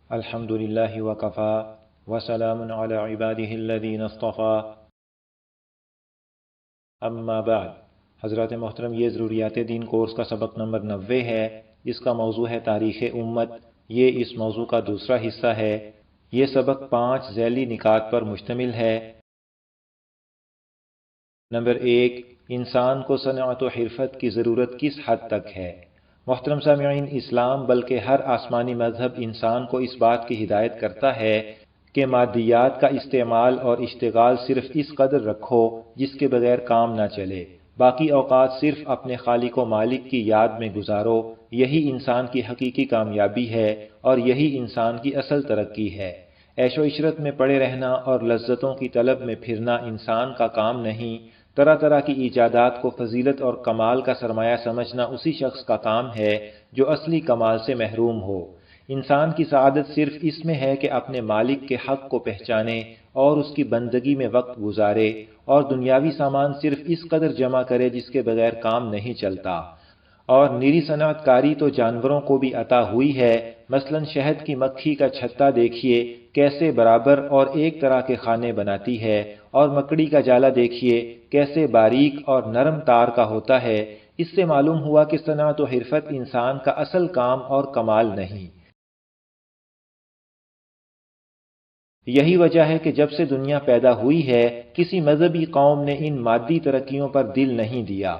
الحمد للہ وکفا وسلام علی عبادہ الذین اصطفیٰ اما بعد۔ حضرات محترم، یہ ضروریات دین کورس کا سبق نمبر 90 ہے۔ اس کا موضوع ہے تاریخ امت۔ یہ اس موضوع کا دوسرا حصہ ہے۔ یہ سبق 5 ذیلی نکات پر مشتمل ہے۔ نمبر 1، انسان کو صنعت و حرفت کی ضرورت کس حد تک ہے؟ محترم سامعین، اسلام بلکہ ہر آسمانی مذہب انسان کو اس بات کی ہدایت کرتا ہے کہ مادیات کا استعمال اور اشتغال صرف اس قدر رکھو جس کے بغیر کام نہ چلے، باقی اوقات صرف اپنے خالق و مالک کی یاد میں گزارو۔ یہی انسان کی حقیقی کامیابی ہے اور یہی انسان کی اصل ترقی ہے۔ عیش و عشرت میں پڑے رہنا اور لذتوں کی طلب میں پھرنا انسان کا کام نہیں۔ طرح طرح کی ایجادات کو فضیلت اور کمال کا سرمایہ سمجھنا اسی شخص کا کام ہے جو اصلی کمال سے محروم ہو۔ انسان کی سعادت صرف اس میں ہے کہ اپنے مالک کے حق کو پہچانے اور اس کی بندگی میں وقت گزارے، اور دنیاوی سامان صرف اس قدر جمع کرے جس کے بغیر کام نہیں چلتا۔ اور نری صنعت کاری تو جانوروں کو بھی عطا ہوئی ہے۔ مثلا شہد کی مکھی کا چھتا دیکھیے کیسے برابر اور ایک طرح کے خانے بناتی ہے، اور مکڑی کا جالا دیکھیے کیسے باریک اور نرم تار کا ہوتا ہے۔ اس سے معلوم ہوا کہ صنعت و حرفت انسان کا اصل کام اور کمال نہیں۔ یہی وجہ ہے کہ جب سے دنیا پیدا ہوئی ہے کسی مذہبی قوم نے ان مادی ترقیوں پر دل نہیں دیا،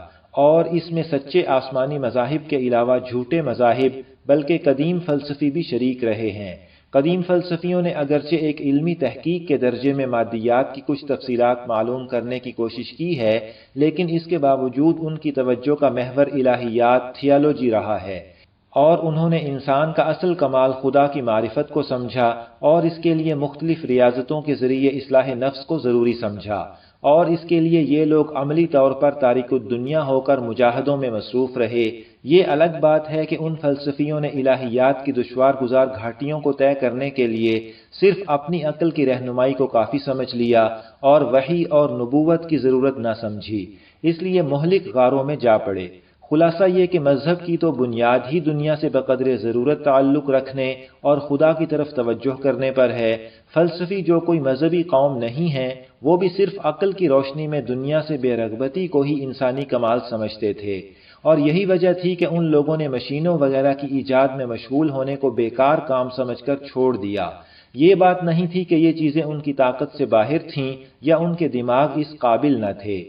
اور اس میں سچے آسمانی مذاہب کے علاوہ جھوٹے مذاہب بلکہ قدیم فلسفی بھی شریک رہے ہیں۔ قدیم فلسفیوں نے اگرچہ ایک علمی تحقیق کے درجے میں مادیات کی کچھ تفصیلات معلوم کرنے کی کوشش کی ہے، لیکن اس کے باوجود ان کی توجہ کا محور الہیات، تھیالوجی رہا ہے، اور انہوں نے انسان کا اصل کمال خدا کی معرفت کو سمجھا اور اس کے لیے مختلف ریاضتوں کے ذریعے اصلاح نفس کو ضروری سمجھا، اور اس کے لیے یہ لوگ عملی طور پر تارک الدنیا ہو کر مجاہدوں میں مصروف رہے۔ یہ الگ بات ہے کہ ان فلسفیوں نے الہیات کی دشوار گزار گھاٹیوں کو طے کرنے کے لیے صرف اپنی عقل کی رہنمائی کو کافی سمجھ لیا اور وحی اور نبوت کی ضرورت نہ سمجھی، اس لیے مہلک غاروں میں جا پڑے۔ خلاصہ یہ کہ مذہب کی تو بنیاد ہی دنیا سے بقدر ضرورت تعلق رکھنے اور خدا کی طرف توجہ کرنے پر ہے۔ فلسفی جو کوئی مذہبی قوم نہیں ہے وہ بھی صرف عقل کی روشنی میں دنیا سے بے رغبتی کو ہی انسانی کمال سمجھتے تھے، اور یہی وجہ تھی کہ ان لوگوں نے مشینوں وغیرہ کی ایجاد میں مشغول ہونے کو بیکار کام سمجھ کر چھوڑ دیا۔ یہ بات نہیں تھی کہ یہ چیزیں ان کی طاقت سے باہر تھیں یا ان کے دماغ اس قابل نہ تھے۔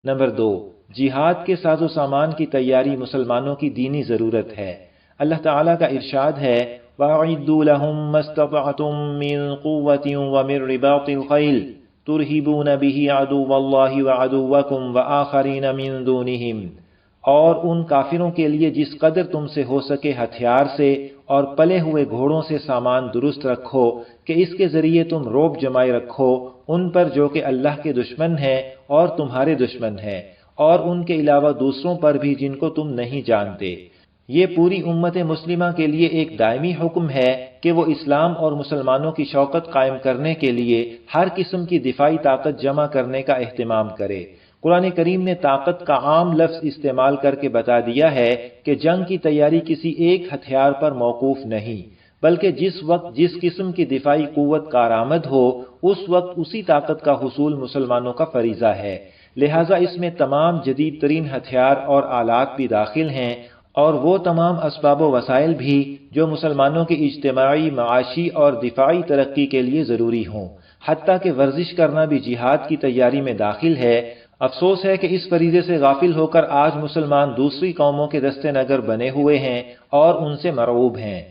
نمبر 2، جہاد کے ساز و سامان کی تیاری مسلمانوں کی دینی ضرورت ہے۔ اللہ تعالیٰ کا ارشاد ہے وَأَعِدُّوا لَهُم مَّا اسْتَطَعْتُم مِّن قُوَّةٍ وَمِن رِّبَاطِ الْخَيْلِ تُرْهِبُونَ بِهِ عَدُوَّ اللَّهِ وَعَدُوَّكُمْ وَآخَرِينَ مِن دُونِهِمْ، اور ان کافروں کے لیے جس قدر تم سے ہو سکے ہتھیار سے اور پلے ہوئے گھوڑوں سے سامان درست رکھو کہ اس کے ذریعے تم روب جمائے رکھو ان پر جو کہ اللہ کے دشمن ہیں اور تمہارے دشمن ہیں، اور ان کے علاوہ دوسروں پر بھی جن کو تم نہیں جانتے۔ یہ پوری امت مسلمہ کے لیے ایک دائمی حکم ہے کہ وہ اسلام اور مسلمانوں کی شوکت قائم کرنے کے لیے ہر قسم کی دفاعی طاقت جمع کرنے کا اہتمام کرے۔ قرآن کریم نے طاقت کا عام لفظ استعمال کر کے بتا دیا ہے کہ جنگ کی تیاری کسی ایک ہتھیار پر موقوف نہیں، بلکہ جس وقت جس قسم کی دفاعی قوت کارآمد ہو اس وقت اسی طاقت کا حصول مسلمانوں کا فریضہ ہے۔ لہٰذا اس میں تمام جدید ترین ہتھیار اور آلات بھی داخل ہیں، اور وہ تمام اسباب و وسائل بھی جو مسلمانوں کی اجتماعی، معاشی اور دفاعی ترقی کے لیے ضروری ہوں، حتیٰ کہ ورزش کرنا بھی جہاد کی تیاری میں داخل ہے۔ افسوس ہے کہ اس فریضے سے غافل ہو کر آج مسلمان دوسری قوموں کے دست نگر بنے ہوئے ہیں اور ان سے مرعوب ہیں۔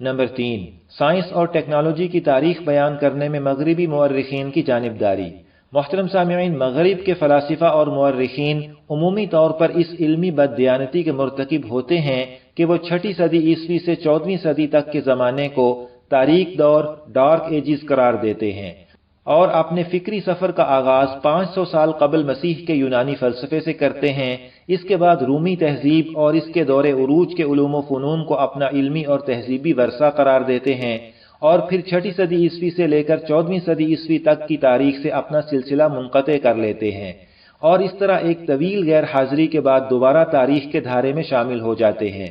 نمبر 3، سائنس اور ٹیکنالوجی کی تاریخ بیان کرنے میں مغربی مورخین کی جانبداری۔ محترم سامعین، مغرب کے فلاسفہ اور مورخین عمومی طور پر اس علمی بددیانتی کے مرتکب ہوتے ہیں کہ وہ 6 صدی عیسوی سے 14ویں صدی تک کے زمانے کو تاریک دور، ڈارک ایجز قرار دیتے ہیں، اور اپنے فکری سفر کا آغاز 500 سال قبل مسیح کے یونانی فلسفے سے کرتے ہیں۔ اس کے بعد رومی تہذیب اور اس کے دور عروج کے علوم و فنون کو اپنا علمی اور تہذیبی ورثہ قرار دیتے ہیں، اور پھر 6 صدی عیسوی سے لے کر 14ویں صدی عیسوی تک کی تاریخ سے اپنا سلسلہ منقطع کر لیتے ہیں، اور اس طرح ایک طویل غیر حاضری کے بعد دوبارہ تاریخ کے دھارے میں شامل ہو جاتے ہیں۔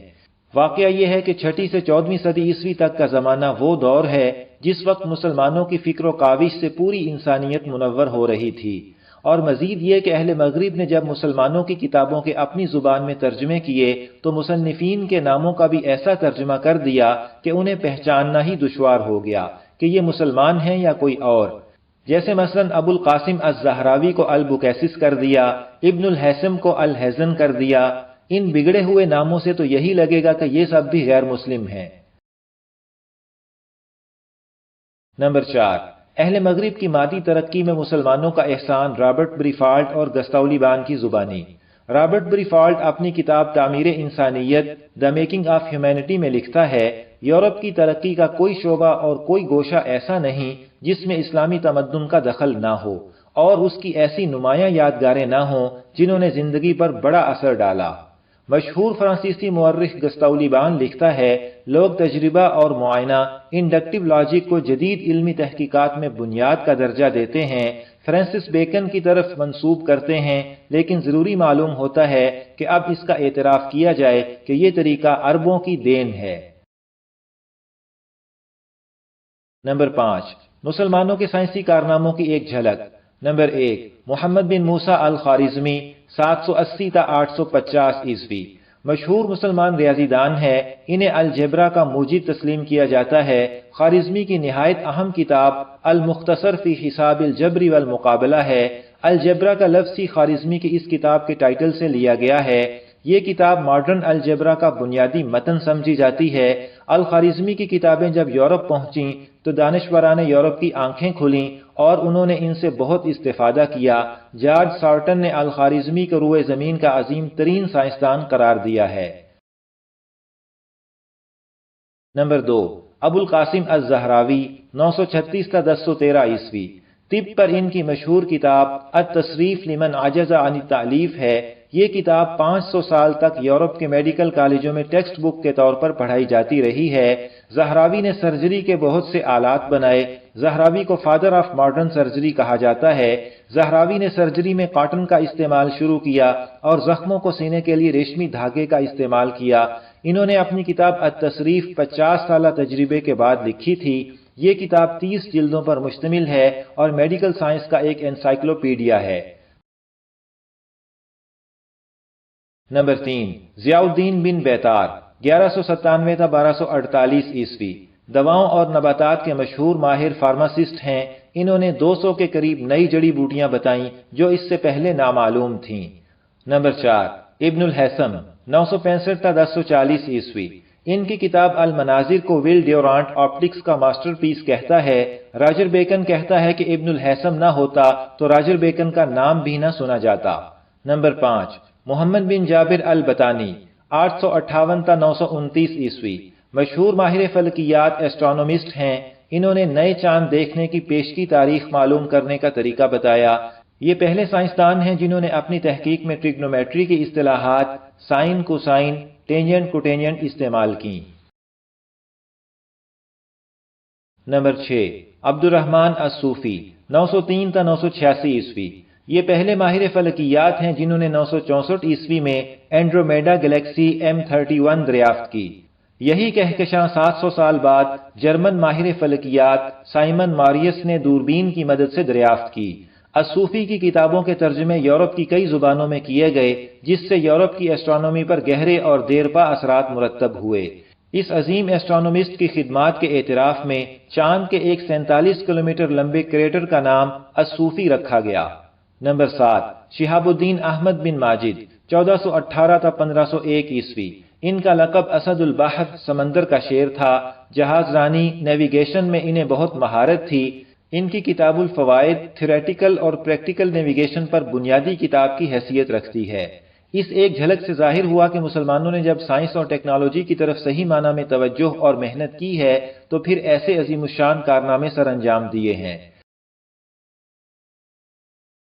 واقعہ یہ ہے کہ 6 سے 14ویں صدی عیسوی تک کا زمانہ وہ دور ہے جس وقت مسلمانوں کی فکر و کاوش سے پوری انسانیت منور ہو رہی تھی، اور مزید یہ کہ اہل مغرب نے جب مسلمانوں کی کتابوں کے اپنی زبان میں ترجمے کیے تو مصنفین کے ناموں کا بھی ایسا ترجمہ کر دیا کہ انہیں پہچاننا ہی دشوار ہو گیا کہ یہ مسلمان ہیں یا کوئی اور، جیسے مثلا ابو القاسم الزہراوی کو البکیسس کر دیا، ابن الحیثم کو الحزن کر دیا۔ ان بگڑے ہوئے ناموں سے تو یہی لگے گا کہ یہ سب بھی غیر مسلم ہیں۔ نمبر 4، اہل مغرب کی مادی ترقی میں مسلمانوں کا احسان۔ رابرٹ بریفالٹ اور گستاولی بان کی زبانی۔ رابرٹ بریفالٹ اپنی کتاب تعمیر انسانیت دی میکنگ آف ہیومینٹی میں لکھتا ہے، یورپ کی ترقی کا کوئی شعبہ اور کوئی گوشہ ایسا نہیں جس میں اسلامی تمدن کا دخل نہ ہو، اور اس کی ایسی نمایاں یادگاریں نہ ہوں جنہوں نے زندگی پر بڑا اثر ڈالا۔ مشہور فرانسیسی مورخ گستاولی بان لکھتا ہے، لوگ تجربہ اور معائنہ انڈکٹیو لاجک کو جدید علمی تحقیقات میں بنیاد کا درجہ دیتے ہیں، فرانسس بیکن کی طرف منسوب کرتے ہیں، لیکن ضروری معلوم ہوتا ہے کہ اب اس کا اعتراف کیا جائے کہ یہ طریقہ عربوں کی دین ہے۔ نمبر 5، مسلمانوں کے سائنسی کارناموں کی ایک جھلک۔ نمبر 1، محمد بن موسیٰ الخوارزمی 780 تا 850 عیسوی، مشہور مسلمان ریاضی دان ہے۔ انہیں الجبرا کا موجد تسلیم کیا جاتا ہے۔ خوارزمی کی نہایت اہم کتاب المختصر فی حساب الجبر والمقابلہ ہے۔ الجبرا کا لفظ ہی خوارزمی کی اس کتاب کے ٹائٹل سے لیا گیا ہے۔ یہ کتاب ماڈرن الجبرا کا بنیادی متن سمجھی جاتی ہے۔ الخوارزمی کی کتابیں جب یورپ پہنچیں تو دانشوران یورپ کی آنکھیں کھلیں اور انہوں نے ان سے بہت استفادہ کیا۔ جارج سارٹن نے الخوارزمی کو روئے زمین کا عظیم ترین سائنسدان قرار دیا ہے۔ نمبر 2، ابو القاسم الزہراوی 936 تا 1013 عیسوی، طب پر ان کی مشہور کتاب التصریف لمن عجز عن التعلیف ہے۔ یہ کتاب 500 سال تک یورپ کے میڈیکل کالجوں میں ٹیکسٹ بک کے طور پر پڑھائی جاتی رہی ہے۔ زہراوی نے سرجری کے بہت سے آلات بنائے۔ زہراوی کو فادر آف ماڈرن سرجری کہا جاتا ہے۔ زہراوی نے سرجری میں کاٹن کا استعمال شروع کیا اور زخموں کو سینے کے لیے ریشمی دھاگے کا استعمال کیا۔ انہوں نے اپنی کتاب التصریف 50 سالہ تجربے کے بعد لکھی تھی۔ یہ کتاب 30 جلدوں پر مشتمل ہے اور میڈیکل سائنس کا ایک انسائکلوپیڈیا ہے۔ نمبر 3، ضیاء الدین بن بیطار 1197 تا 1248 عیسوی، دواؤں اور نباتات کے مشہور ماہر فارماسسٹ ہیں۔ انہوں نے 200 کے قریب نئی جڑی بوٹیاں بتائیں جو اس سے پہلے نامعلوم تھیں۔ نمبر 4، ابن الحیثم 965 تا 1040 عیسوی، ان کی کتاب المناظر کو ول ڈیورانٹ آپٹکس کا ماسٹر پیس کہتا ہے۔ راجر بیکن کہتا ہے کہ ابن الحیثم نہ ہوتا تو راجر بیکن کا نام بھی نہ سنا جاتا۔ نمبر 5، محمد بن جابر البتانی 858 تا 929 عیسوی، مشہور ماہر فلکیات ایسٹرونومسٹ ہیں۔ انہوں نے نئے چاند دیکھنے کی پیشگی تاریخ معلوم کرنے کا طریقہ بتایا۔ یہ پہلے سائنسدان ہیں جنہوں نے اپنی تحقیق میں ٹریگنومیٹری کی اصطلاحات سائن کوسائن ٹینجنٹ کوٹینجنٹ استعمال کی۔ نمبر 6، عبد الرحمن الصوفی 903 تا 986 عیسوی، یہ پہلے ماہر فلکیات ہیں جنہوں نے 964 عیسوی میں اینڈرومیڈا گلیکسی M31 دریافت کی۔ یہی کہکشاں 700 سال بعد جرمن ماہر فلکیات سائمن ماریس نے دوربین کی مدد سے دریافت کی۔ الصوفی کی کتابوں کے ترجمے یورپ کی کئی زبانوں میں کیے گئے، جس سے یورپ کی ایسٹرونومی پر گہرے اور دیرپا اثرات مرتب ہوئے۔ اس عظیم ایسٹرونومسٹ کی خدمات کے اعتراف میں چاند کے ایک 47 کلومیٹر لمبے کریٹر کا نام الصوفی رکھا گیا۔ نمبر 7، شہاب الدین احمد بن ماجد 1418 تا 1501 عیسوی، ان کا لقب اسد البحر سمندر کا شیر تھا۔ جہاز رانی نیویگیشن میں انہیں بہت مہارت تھی۔ ان کی کتاب الفوائد تھیوریٹیکل اور پریکٹیکل نیویگیشن پر بنیادی کتاب کی حیثیت رکھتی ہے۔ اس ایک جھلک سے ظاہر ہوا کہ مسلمانوں نے جب سائنس اور ٹیکنالوجی کی طرف صحیح معنی میں توجہ اور محنت کی ہے تو پھر ایسے عظیم الشان کارنامے سر انجام دیے ہیں۔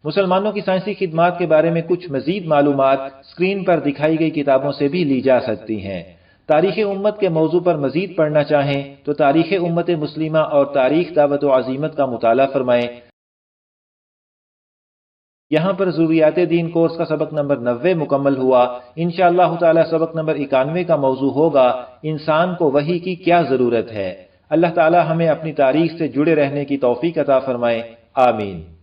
مسلمانوں کی سائنسی خدمات کے بارے میں کچھ مزید معلومات اسکرین پر دکھائی گئی کتابوں سے بھی لی جا سکتی ہیں۔ تاریخ امت کے موضوع پر مزید پڑھنا چاہیں تو تاریخ امت مسلمہ اور تاریخ دعوت و عزیمت کا مطالعہ فرمائیں۔ یہاں پر ضروریات دین کورس کا سبق نمبر 90 مکمل ہوا۔ انشاءاللہ تعالی سبق نمبر 91 کا موضوع ہوگا انسان کو وحی کی کیا ضرورت ہے۔ اللہ تعالی ہمیں اپنی تاریخ سے جڑے رہنے کی توفیق عطا فرمائے، آمین۔